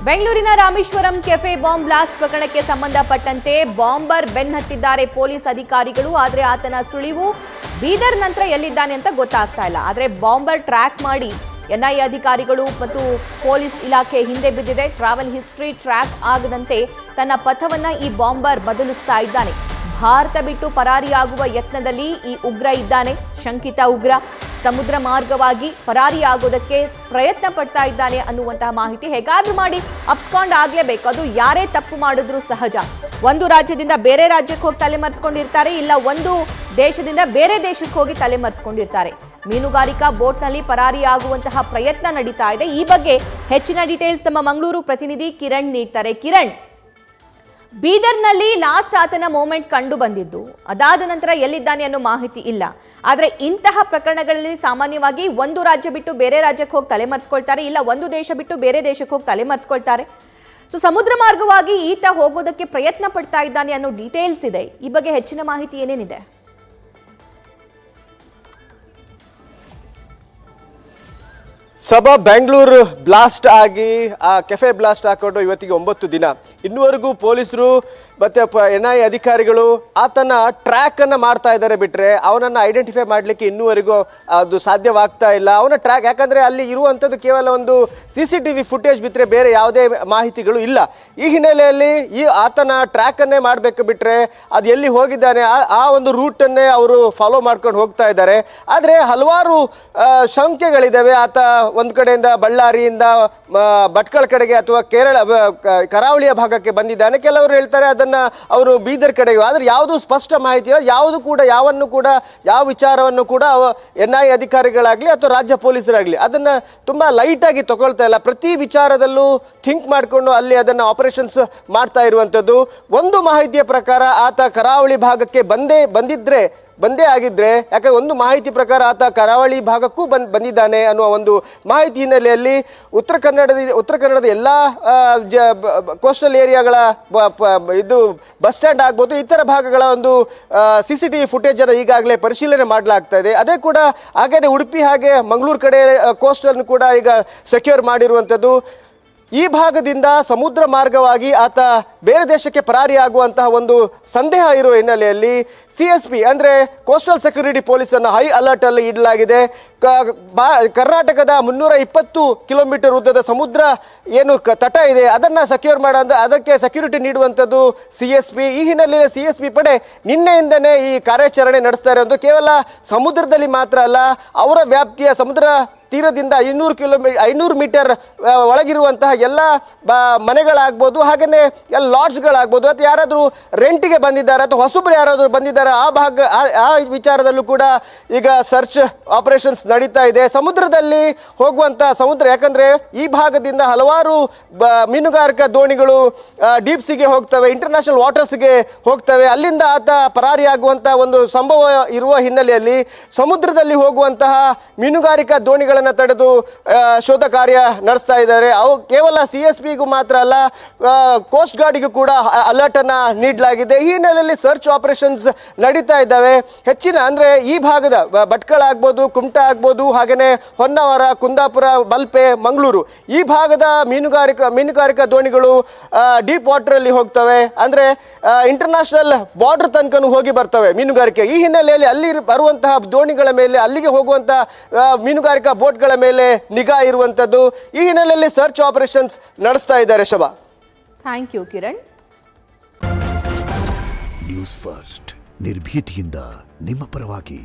ಬೆಂಗಳೂರಿನ Rameswaram cafe bomb blast ಪ್ರಕರಣಕ್ಕೆ ಸಂಬಂಧಪಟ್ಟಂತೆ ಬಾಂಬರ್ ಬೆನ್ನಹತ್ತಿದ್ದಾರೆ ಪೊಲೀಸ್ ಅಧಿಕಾರಿಗಳು. ಆದರೆ ಆತನ ಸುಳಿವು ಬೀದರ್ ನಂತರ ಎಲ್ಲಿದ್ದಾನೆ ಅಂತ ಗೊತ್ತಾಗ್ತಾ ಇಲ್ಲ. ಆದರೆ ಬಾಂಬರ್ ಟ್ರ್ಯಾಕ್ ಮಾಡಿ ಎನ್ಐಎ ಅಧಿಕಾರಿಗಳು ಮತ್ತು ಪೊಲೀಸ್ ಇಲಾಖೆ ಹಿಂದೆ ಬಿದ್ದಿದೆ. ಟ್ರಾವೆಲ್ ಹಿಸ್ಟ್ರಿ ಟ್ರ್ಯಾಕ್ ಆಗದಂತೆ ತನ್ನ ಪಥವನ್ನ ಈ ಬಾಂಬರ್ ಬದಲಿಸ್ತಾ ಇದ್ದಾನೆ. ಭಾರತ ಬಿಟ್ಟು ಪರಾರಿಯಾಗುವ ಯತ್ನದಲ್ಲಿ ಈ ಉಗ್ರ ಇದ್ದಾನೆ. ಶಂಕಿತ ಉಗ್ರ ಸಮುದ್ರ ಮಾರ್ಗವಾಗಿ ಪರಾರಿಯಾಗೋದಕ್ಕೆ ಪ್ರಯತ್ನ ಪಡ್ತಾ ಇದ್ದಾನೆ ಅನ್ನುವಂತಹ ಮಾಹಿತಿ. ಹೇಗಾದ್ರೂ ಮಾಡಿ ಅಪ್ಸ್ಕಾಂಡ್ ಆಗ್ಲೇಬೇಕು. ಅದು ಯಾರೇ ತಪ್ಪು ಮಾಡಿದ್ರು ಸಹಜ. ಒಂದು ರಾಜ್ಯದಿಂದ ಬೇರೆ ರಾಜ್ಯಕ್ಕೆ ಹೋಗಿ ತಲೆಮರೆಸ್ಕೊಂಡಿರ್ತಾರೆ, ಇಲ್ಲ ಒಂದು ದೇಶದಿಂದ ಬೇರೆ ದೇಶಕ್ಕೆ ಹೋಗಿ ತಲೆಮರೆಸ್ಕೊಂಡಿರ್ತಾರೆ. ಮೀನುಗಾರಿಕಾ ಬೋಟ್ನಲ್ಲಿ ಪರಾರಿಯಾಗುವಂತಹ ಪ್ರಯತ್ನ ನಡೀತಾ ಇದೆ. ಈ ಬಗ್ಗೆ ಹೆಚ್ಚಿನ ಡೀಟೇಲ್ಸ್ ನಮ್ಮ ಮಂಗಳೂರು ಪ್ರತಿನಿಧಿ ಕಿರಣ್ ನೀಡ್ತಾರೆ. ಕಿರಣ್, ಬೀದರ್ನಲ್ಲಿ ಲಾಸ್ಟ್ ಆತನ ಮೂಮೆಂಟ್ ಕಂಡು ಬಂದಿದ್ದು, ಅದಾದ ನಂತರ ಎಲ್ಲಿದ್ದಾನೆ ಅನ್ನೋ ಮಾಹಿತಿ ಇಲ್ಲ. ಆದರೆ ಇಂತಹ ಪ್ರಕರಣಗಳಲ್ಲಿ ಸಾಮಾನ್ಯವಾಗಿ ಒಂದು ರಾಜ್ಯ ಬಿಟ್ಟು ಬೇರೆ ರಾಜ್ಯಕ್ಕೆ ಹೋಗಿ ತಲೆಮರೆಸ್ಕೊಳ್ತಾರೆ, ಇಲ್ಲ ಒಂದು ದೇಶ ಬಿಟ್ಟು ಬೇರೆ ದೇಶಕ್ಕೆ ಹೋಗಿ ತಲೆಮರೆಸ್ಕೊಳ್ತಾರೆ. ಸೊ ಸಮುದ್ರ ಮಾರ್ಗವಾಗಿ ಈತ ಹೋಗೋದಕ್ಕೆ ಪ್ರಯತ್ನ ಪಡ್ತಾ ಇದ್ದಾನೆ ಅನ್ನೋ ಡೀಟೇಲ್ಸ್ ಇದೆ. ಈ ಬಗ್ಗೆ ಹೆಚ್ಚಿನ ಮಾಹಿತಿ ಏನೇನಿದೆ? ಸಭಾ ಬೆಂಗಳೂರು ಬ್ಲಾಸ್ಟ್ ಆಗಿ ಆ ಕೆಫೆ ಬ್ಲಾಸ್ಟ್ ಹಾಕೊಂಡು ಇವತ್ತಿಗೆ 9 ದಿನ. ಇನ್ನುವರೆಗೂ ಪೊಲೀಸರು ಮತ್ತೆ ಎನ್ಐಎ ಅಧಿಕಾರಿಗಳು ಆತನ ಟ್ರ್ಯಾಕ್ ಅನ್ನ ಮಾಡ್ತಾ ಇದ್ದಾರೆ. ಬಿಟ್ರೆ ಅವನನ್ನ ಐಡೆಂಟಿಫೈ ಮಾಡ್ಲಿಕ್ಕೆ ಇನ್ನುವರೆಗೂ ಅದು ಸಾಧ್ಯವಾಗ್ತಾ ಇಲ್ಲ. ಅವನ ಟ್ರ್ಯಾಕ್, ಯಾಕಂದ್ರೆ ಅಲ್ಲಿ ಇರುವಂತದ್ದು ಕೇವಲ ಒಂದು CCTV ಫುಟೇಜ್ ಬಿಟ್ರೆ ಬೇರೆ ಯಾವುದೇ ಮಾಹಿತಿಗಳು ಇಲ್ಲ. ಈ ಹಿನ್ನೆಲೆಯಲ್ಲಿ ಆತನ ಟ್ರ್ಯಾಕ್ ಅನ್ನೇ ಮಾಡ್ಬೇಕು. ಬಿಟ್ರೆ ಅದು ಎಲ್ಲಿ ಹೋಗಿದ್ದಾನೆ ಆ ಒಂದು ರೂಟ್ ಅನ್ನೇ ಅವರು ಫಾಲೋ ಮಾಡ್ಕೊಂಡು ಹೋಗ್ತಾ ಇದ್ದಾರೆ. ಆದ್ರೆ ಹಲವಾರು ಶಂಕೆಗಳಿದಾವೆ. ಆತ ಒಂದ್ ಕಡೆಯಿಂದ ಬಳ್ಳಾರಿಯಿಂದ ಭಟ್ಕಳ ಕಡೆಗೆ ಅಥವಾ ಕರಾವಳಿಯ ಭಾಗಕ್ಕೆ ಬಂದಿದ್ದಾನೆ. ಕೆಲವರು ಹೇಳ್ತಾರೆ ಅದನ್ನ ಅವರು ಬೀದರ್ ಕಡೆಗೆ. ಆದ್ರೆ ಯಾವುದು ಸ್ಪಷ್ಟ ಮಾಹಿತಿ ಇಲ್ಲ. ಯಾವುದು ಕೂಡ ಯಾವ ವಿಚಾರವನ್ನು ಕೂಡ ಎನ್ಐಎ ಅಧಿಕಾರಿಗಳಾಗ್ಲಿ ಅಥವಾ ರಾಜ್ಯ ಪೊಲೀಸರಾಗ್ಲಿ ಅದನ್ನ ತುಂಬಾ ಲೈಟ್ ಆಗಿ ತಗೊಳ್ತಾ ಇಲ್ಲ. ಪ್ರತಿ ವಿಚಾರದಲ್ಲೂ ಥಿಂಕ್ ಮಾಡಿಕೊಂಡು ಅಲ್ಲಿ ಅದನ್ನ ಆಪರೇಷನ್ಸ್ ಮಾಡ್ತಾ ಇರುವಂತದ್ದು. ಒಂದು ಮಾಹಿತಿಯ ಪ್ರಕಾರ ಆತ ಕರಾವಳಿ ಭಾಗಕ್ಕೆ ಬಂದೇ ಆಗಿದ್ರೆ, ಯಾಕಂದ್ರೆ ಒಂದು ಮಾಹಿತಿ ಪ್ರಕಾರ ಆತ ಕರಾವಳಿ ಭಾಗಕ್ಕೂ ಬಂದಿದ್ದಾನೆ ಅನ್ನುವ ಒಂದು ಮಾಹಿತಿ ಹಿನ್ನೆಲೆಯಲ್ಲಿ ಉತ್ತರ ಕನ್ನಡದ ಎಲ್ಲ ಕೋಸ್ಟಲ್ ಏರಿಯಾಗಳ ಇದು ಬಸ್ ಸ್ಟ್ಯಾಂಡ್ ಆಗ್ಬೋದು, ಇತರ ಭಾಗಗಳ ಒಂದು CCTV ಫುಟೇಜ್ ಅನ್ನು ಈಗಾಗಲೇ ಪರಿಶೀಲನೆ ಮಾಡಲಾಗ್ತಾ ಇದೆ. ಅದೇ ಕೂಡ ಹಾಗೇನೆ ಉಡುಪಿ ಹಾಗೆ ಮಂಗಳೂರು ಕಡೆ ಕೋಸ್ಟಲ್ ಕೂಡ ಈಗ ಸೆಕ್ಯೂರ್ ಮಾಡಿರುವಂಥದ್ದು. ಈ ಭಾಗದಿಂದ ಸಮುದ್ರ ಮಾರ್ಗವಾಗಿ ಆತ ಬೇರೆ ದೇಶಕ್ಕೆ ಪರಾರಿಯಾಗುವಂತಹ ಒಂದು ಸಂದೇಹ ಇರುವ ಹಿನ್ನೆಲೆಯಲ್ಲಿ CSP ಅಂದ್ರೆ ಕೋಸ್ಟಲ್ ಸೆಕ್ಯೂರಿಟಿ ಪೊಲೀಸ್ ಅನ್ನು ಹೈ ಅಲರ್ಟ್ ಅಲ್ಲಿ ಇಡಲಾಗಿದೆ. ಕರ್ನಾಟಕದ 320 ಕಿಲೋಮೀಟರ್ ಉದ್ದದ ಸಮುದ್ರ ಏನು ತಟ ಇದೆ ಅದನ್ನ ಸೆಕ್ಯೂರ್ ಅದಕ್ಕೆ ಸೆಕ್ಯೂರಿಟಿ ನೀಡುವಂಥದ್ದು CSP. ಈ ಹಿನ್ನೆಲೆಯಲ್ಲಿ CSP ಪಡೆ ನಿನ್ನೆಯಿಂದನೇ ಈ ಕಾರ್ಯಾಚರಣೆ ನಡೆಸ್ತಾ ಇರೋದು. ಕೇವಲ ಸಮುದ್ರದಲ್ಲಿ ಮಾತ್ರ ಅಲ್ಲ, ಅವರ ವ್ಯಾಪ್ತಿಯ ಸಮುದ್ರ ತೀರದಿಂದ 500 ಮೀಟರ್ ಒಳಗಿರುವಂತಹ ಎಲ್ಲ ಮನೆಗಳಾಗ್ಬೋದು, ಹಾಗೆಯೇ ಎಲ್ಲ ಲಾಡ್ಜ್ಗಳಾಗ್ಬೋದು, ಅಥವಾ ಯಾರಾದರೂ ರೆಂಟಿಗೆ ಬಂದಿದ್ದಾರೆ ಅಥವಾ ಹೊಸಬ್ರು ಯಾರಾದರೂ ಬಂದಿದ್ದಾರೆ ಆ ವಿಚಾರದಲ್ಲೂ ಕೂಡ ಈಗ ಸರ್ಚ್ ಆಪರೇಷನ್ಸ್ ನಡೀತಾ ಇದೆ. ಸಮುದ್ರದಲ್ಲಿ ಯಾಕಂದ್ರೆ ಈ ಭಾಗದಿಂದ ಹಲವಾರು ಮೀನುಗಾರಿಕಾ ದೋಣಿಗಳು ಡೀಪ್ಸಿಗೆ ಹೋಗ್ತವೆ, ಇಂಟರ್ನ್ಯಾಷನಲ್ ವಾಟರ್ಸ್ಗೆ ಹೋಗ್ತವೆ. ಅಲ್ಲಿಂದ ಆತ ಪರಾರಿಯಾಗುವಂತಹ ಒಂದು ಸಂಭವ ಇರುವ ಹಿನ್ನೆಲೆಯಲ್ಲಿ ಸಮುದ್ರದಲ್ಲಿ ಹೋಗುವಂತಹ ಮೀನುಗಾರಿಕಾ ದೋಣಿಗಳ ತಡೆದು ಶೋಧ ಕಾರ್ಯ ನಡೆಸ್ತಾ ಇದ್ದಾರೆ. ಅವು ಕೇವಲ CSPಗೂ ಮಾತ್ರ ಅಲ್ಲ, ಕೋಸ್ಟ್ ಗಾರ್ಡ್ಗೂ ಕೂಡ ಅಲರ್ಟ್ ಅನ್ನ ನೀಡಲಾಗಿದೆ. ಈ ಹಿನ್ನೆಲೆಯಲ್ಲಿ ಸರ್ಚ್ ಆಪರೇಷನ್ಸ್ ನಡೀತಾ ಇದ್ದಾವೆ. ಹೆಚ್ಚಿನ ಅಂದ್ರೆ ಈ ಭಾಗದ ಭಟ್ಕಳ ಆಗ್ಬೋದು, ಕುಮಟಾ ಆಗ್ಬೋದು, ಹಾಗೇನೆ ಹೊನ್ನಾವರ, ಕುಂದಾಪುರ, ಮಲ್ಪೆ, ಮಂಗಳೂರು ಈ ಭಾಗದ ಮೀನುಗಾರಿಕಾ ದೋಣಿಗಳು ಡೀಪ್ ವಾಟರ್ ಅಲ್ಲಿ ಹೋಗ್ತವೆ. ಅಂದ್ರೆ ಇಂಟರ್ನ್ಯಾಷನಲ್ ಬಾರ್ಡರ್ ತನಕನೂ ಹೋಗಿ ಬರ್ತವೆ ಮೀನುಗಾರಿಕೆ. ಈ ಹಿನ್ನೆಲೆಯಲ್ಲಿ ಅಲ್ಲಿ ಬರುವಂತಹ ದೋಣಿಗಳ ಮೇಲೆ, ಅಲ್ಲಿಗೆ ಹೋಗುವಂತಹ ಮೀನುಗಾರಿಕಾ ಬೋಟ್ಗಳ ಮೇಲೆ ನಿಗಾ ಇರುವಂತದ್ದು. ಈ ಹಿನ್ನೆಲೆಯಲ್ಲಿ ಸರ್ಚ್ ಆಪರೇಷನ್ಸ್ ನಡೆಸ್ತಾ ಇದ್ದಾರೆ. Shaba, thank you Kiran. News first ನಿರ್ಭೀತಿಯಿಂದ ನಿಮ್ಮ ಪರವಾಗಿ.